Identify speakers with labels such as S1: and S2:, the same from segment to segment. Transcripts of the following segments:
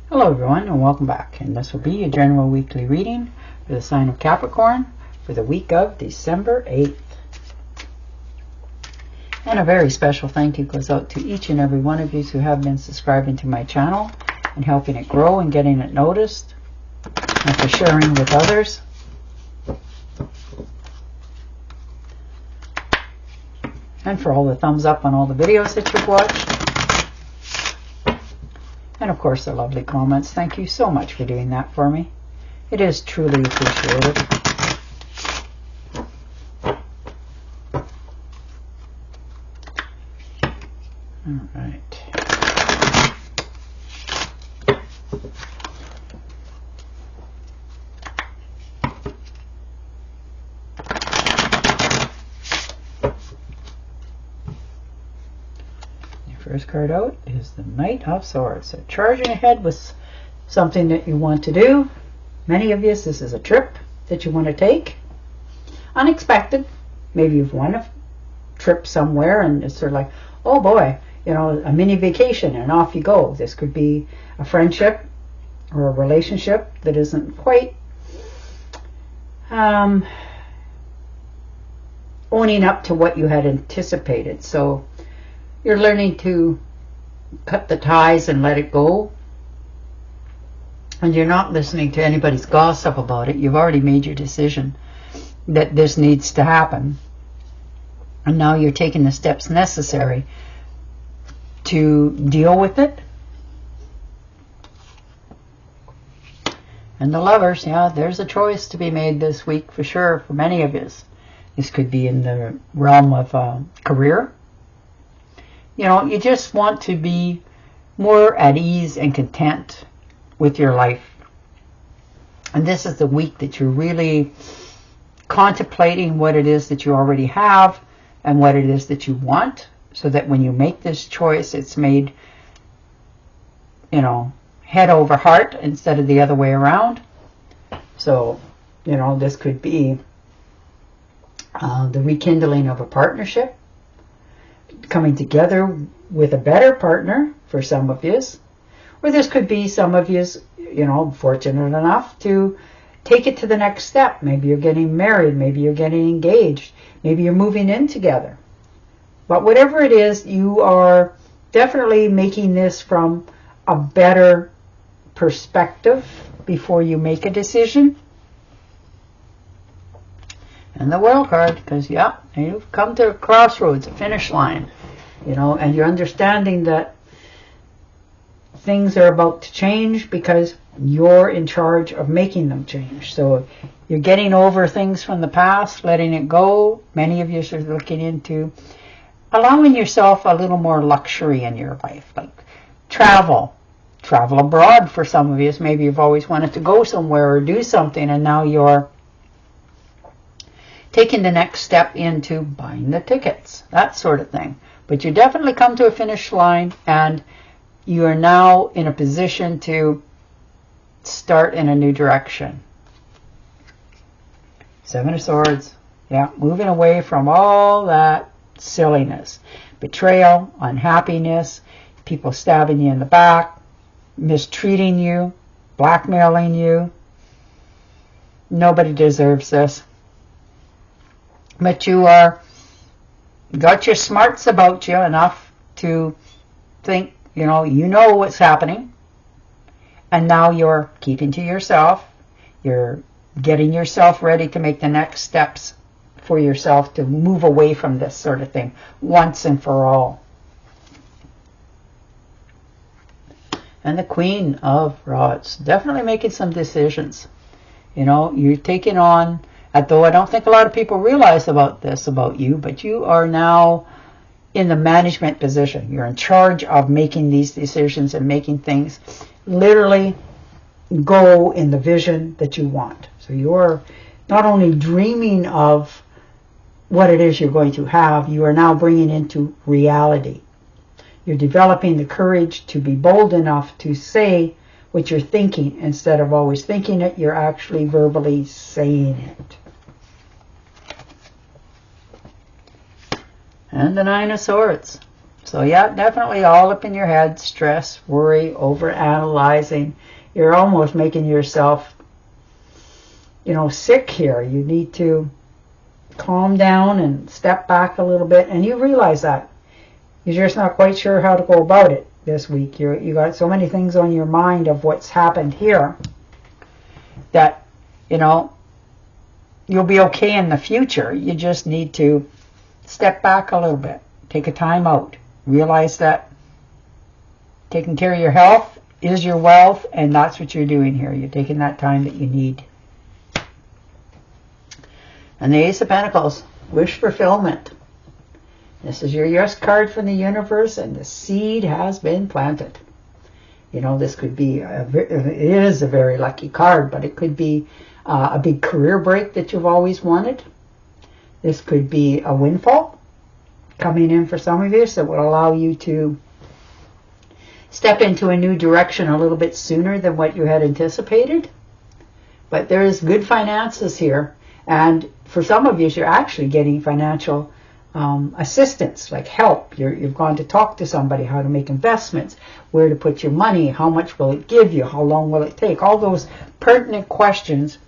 S1: Hello everyone and welcome back, and this will be your general weekly reading for the sign of Capricorn for the week of December 8th. And a very special thank you goes out to each and every one of you who have been subscribing to my channel and helping it grow and getting it noticed, and for sharing with others. And for all the thumbs up on all the videos that you've watched. And of course the lovely comments. Thank you so much for doing that for me. It is truly appreciated. All right. First card out is the Knight of Swords. So charging ahead with something that you want to do. Many of you, this is a trip that you want to take. Unexpected. Maybe you've won a trip somewhere and it's sort of like, oh boy, you know, a mini vacation, and off you go. This could be a friendship or a relationship that isn't quite owning up to what you had anticipated. So you're learning to cut the ties and let it go. And you're not listening to anybody's gossip about it. You've already made your decision that this needs to happen. And now you're taking the steps necessary to deal with it. And the Lovers, yeah, there's a choice to be made this week for sure for many of you. This could be in the realm of career. You know, you just want to be more at ease and content with your life. And this is the week that you're really contemplating what it is that you already have and what it is that you want, so that when you make this choice, it's made, you know, head over heart instead of the other way around. So, you know, this could be the rekindling of a partnership, coming together with a better partner for some of you. Or this could be some of you, you know, fortunate enough to take it to the next step. Maybe you're getting married, maybe you're getting engaged, maybe you're moving in together. But whatever it is, you are definitely making this from a better perspective before you make a decision. And the World card, because yeah, you've come to a crossroads, a finish line, you know, and you're understanding that things are about to change because you're in charge of making them change. So you're getting over things from the past, letting it go. Many of you are looking into allowing yourself a little more luxury in your life, like travel abroad for some of you. Maybe you've always wanted to go somewhere or do something, and now you're taking the next step into buying the tickets, that sort of thing. But you definitely come to a finish line, and you are now in a position to start in a new direction. Seven of Swords. Yeah, moving away from all that silliness. Betrayal, unhappiness, people stabbing you in the back, mistreating you, blackmailing you. Nobody deserves this. But you got your smarts about you enough to think, you know what's happening. And now you're keeping to yourself. You're getting yourself ready to make the next steps for yourself to move away from this sort of thing once and for all. And the Queen of Rods. Definitely making some decisions. You know, you're taking on, although I don't think a lot of people realize about this about you, but you are now in the management position. You're in charge of making these decisions and making things literally go in the vision that you want. So you're not only dreaming of what it is you're going to have, you are now bringing into reality. You're developing the courage to be bold enough to say what you're thinking. Instead of always thinking it, you're actually verbally saying it. And the Nine of Swords. So yeah, definitely all up in your head, stress, worry, over analyzing. You're almost making yourself, sick here. You need to calm down and step back a little bit, and you realize that. You're just not quite sure how to go about it this week. You got so many things on your mind of what's happened here that, you'll be okay in the future. You just need to step back a little bit. Take a time out. Realize that taking care of your health is your wealth, and that's what you're doing here. You're taking that time that you need. And the Ace of Pentacles, wish fulfillment. This is your yes card from the universe, and the seed has been planted. This could be, it is a very lucky card, but it could be a big career break that you've always wanted. This could be a windfall coming in for some of you that will allow you to step into a new direction a little bit sooner than what you had anticipated. But there is good finances here, and for some of you, you're actually getting financial assistance, like help. You've gone to talk to somebody how to make investments, where to put your money, how much will it give you, how long will it take, all those pertinent questions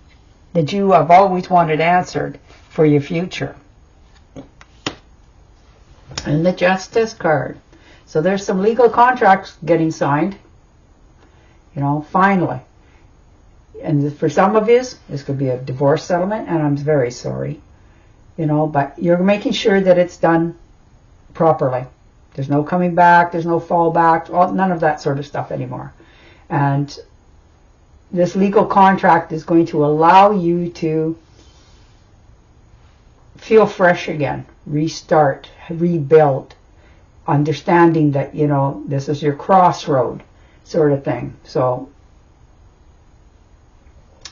S1: that you have always wanted answered for your future. And the Justice card. So there's some legal contracts getting signed, finally. And for some of you, this could be a divorce settlement, and I'm very sorry, but you're making sure that it's done properly. There's no coming back, there's no fallback, none of that sort of stuff anymore. And this legal contract is going to allow you to feel fresh again, restart, rebuild, understanding that, this is your crossroad sort of thing. So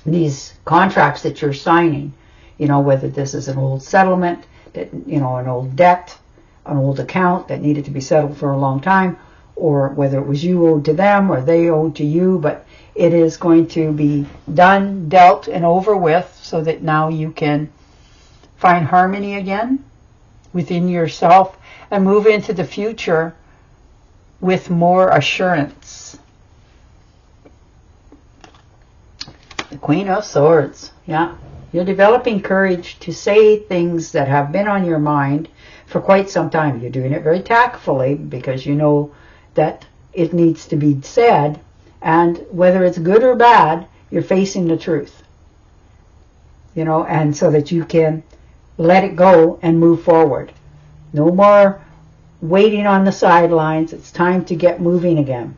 S1: these contracts that you're signing, whether this is an old settlement, that an old debt, an old account that needed to be settled for a long time, or whether it was you owed to them or they owed to you, but it is going to be done, dealt, and over with, so that now you can find harmony again within yourself and move into the future with more assurance. The Queen of Swords. Yeah. You're developing courage to say things that have been on your mind for quite some time. You're doing it very tactfully because you know that it needs to be said, and whether it's good or bad, you're facing the truth. And so that you can let it go and move forward. No more waiting on the sidelines. It's time to get moving again.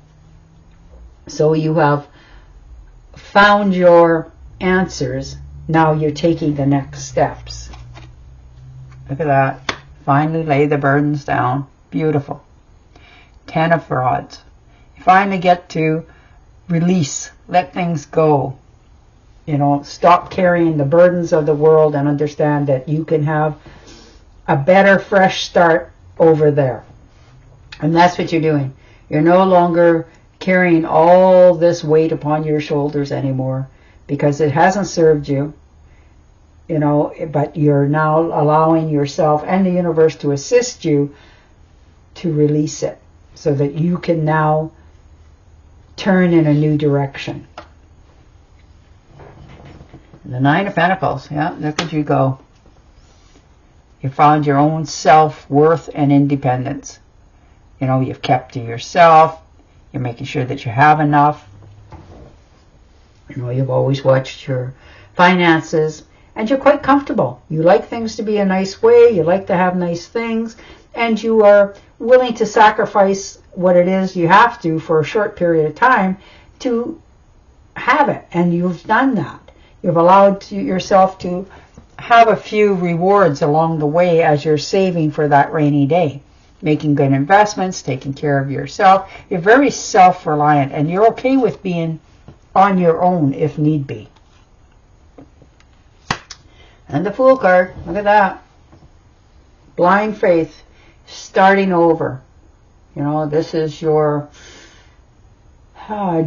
S1: So you have found your answers. Now you're taking the next steps. Look at that. Finally lay the burdens down. Beautiful. 10 of Rods. You finally get to release. Let things go. Stop carrying the burdens of the world and understand that you can have a better, fresh start over there. And that's what you're doing. You're no longer carrying all this weight upon your shoulders anymore because it hasn't served you, but you're now allowing yourself and the universe to assist you to release it so that you can now turn in a new direction. The 9 of Pentacles. Yeah, look at you go. You found your own self-worth and independence. You've kept to yourself. You're making sure that you have enough. You've always watched your finances. And you're quite comfortable. You like things to be a nice way. You like to have nice things. And you are willing to sacrifice what it is you have to for a short period of time to have it. And you've done that. You've allowed yourself to have a few rewards along the way as you're saving for that rainy day. Making good investments, taking care of yourself. You're very self-reliant, and you're okay with being on your own if need be. And the Fool card, look at that. Blind faith, starting over. This is your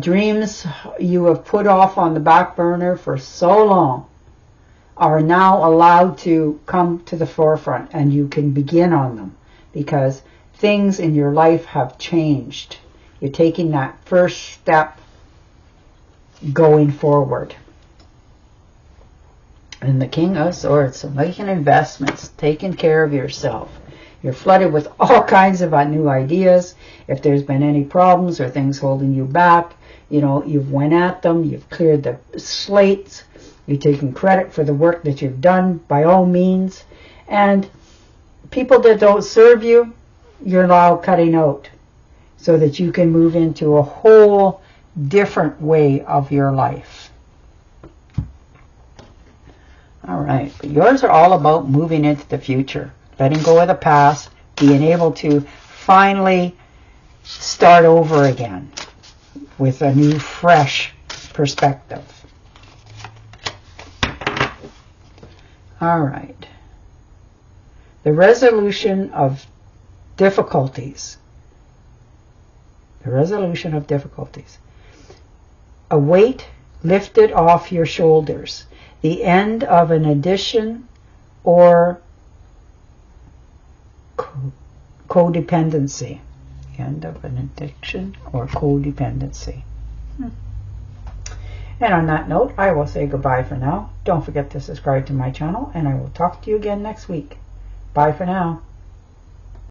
S1: dreams you have put off on the back burner for so long are now allowed to come to the forefront, and you can begin on them because things in your life have changed. You're taking that first step going forward. And the King of Swords, so making investments, taking care of yourself. You're flooded with all kinds of new ideas. If there's been any problems or things holding you back, you know, you've went at them, you've cleared the slates, you're taking credit for the work that you've done by all means. And people that don't serve you, you're now cutting out so that you can move into a whole different way of your life. All right, but yours are all about moving into the future, letting go of the past, being able to finally start over again with a new, fresh perspective. All right. The resolution of difficulties. The resolution of difficulties. A weight lifted off your shoulders. The end of an addiction or codependency. End of an addiction or codependency. And on that note, I will say goodbye for now. Don't forget to subscribe to my channel, and I will talk to you again next week. Bye for now.